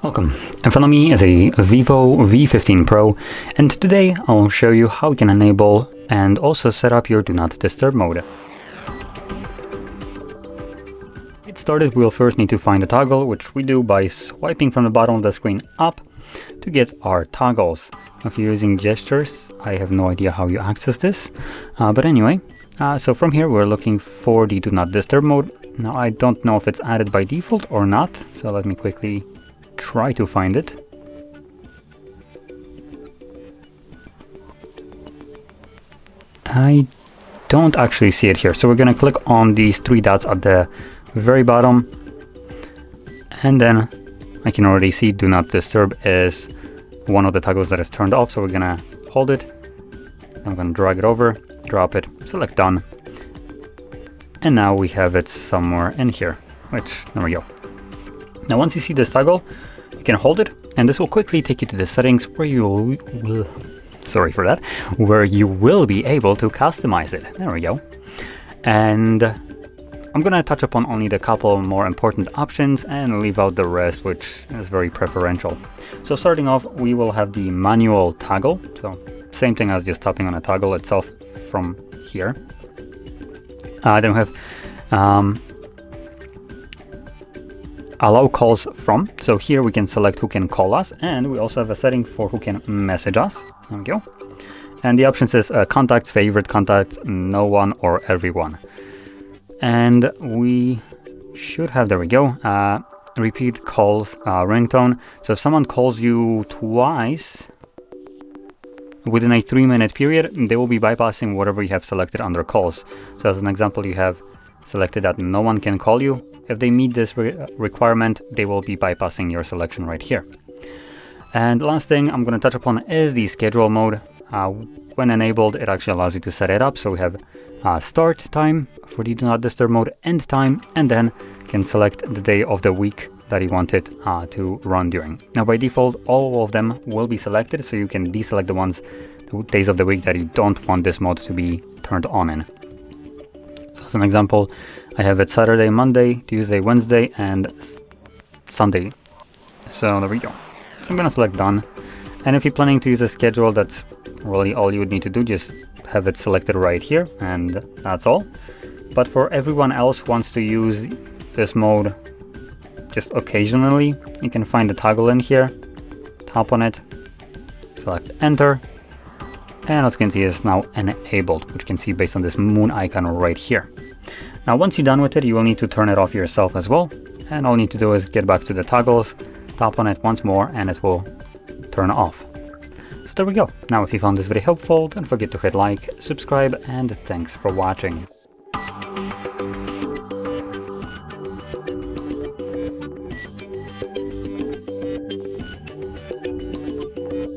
Welcome. In front of me is a VIVO V15 Pro, and today I'll show you how you can enable and also set up your Do Not Disturb mode. To get started, we'll first need to find a toggle, which we do by swiping from the bottom of the screen up to get our toggles. If you're using gestures, I have no idea how you access this, but anyway, so from here we're looking for the Do Not Disturb mode. Now I don't know if it's added by default or not, so let me quickly try to find it. I don't actually see it here, so we're going to click on these three dots at the very bottom, and then I can already see Do Not Disturb is one of the toggles that is turned off, so we're going to hold it. I'm going to drag it over, drop it, select done, and now we have it somewhere in here, there we go. Now once you see this toggle, you can hold it, and this will quickly take you to the settings where you will, sorry for that, where you will be able to customize it. There we go. And I'm gonna touch upon only the couple more important options and leave out the rest, which is very preferential. So starting off, we will have the manual toggle. So same thing as just tapping on a toggle itself from here. Then we have allow calls from, so here we can select who can call us, and we also have a setting for who can message us. There we go. And the options is contacts, favorite contacts, no one, or everyone. And we should have, there we go, repeat calls, ringtone. So if someone calls you twice within a 3-minute period, they will be bypassing whatever you have selected under calls. So as an example, you have selected that no one can call you. If they meet this requirement, they will be bypassing your selection right here. And the last thing I'm going to touch upon is the schedule mode. When enabled, it actually allows you to set it up. So we have start time for the Do Not Disturb mode, end time, and then can select the day of the week that you want it to run during. Now by default, all of them will be selected, so you can deselect the days of the week that you don't want this mode to be turned on in. So as an example, I have it Saturday, Monday, Tuesday, Wednesday, and Sunday. So there we go. So I'm gonna select done. And if you're planning to use a schedule, that's really all you would need to do. Just have it selected right here, and that's all. But for everyone else who wants to use this mode just occasionally, you can find the toggle in here, tap on it, select enter, and as you can see, it's now enabled, which you can see based on this moon icon right here. Now once you're done with it, you will need to turn it off yourself as well, and all you need to do is get back to the toggles, tap on it once more, and it will turn off. So there we go. Now if you found this video helpful, don't forget to hit like, subscribe, and thanks for watching.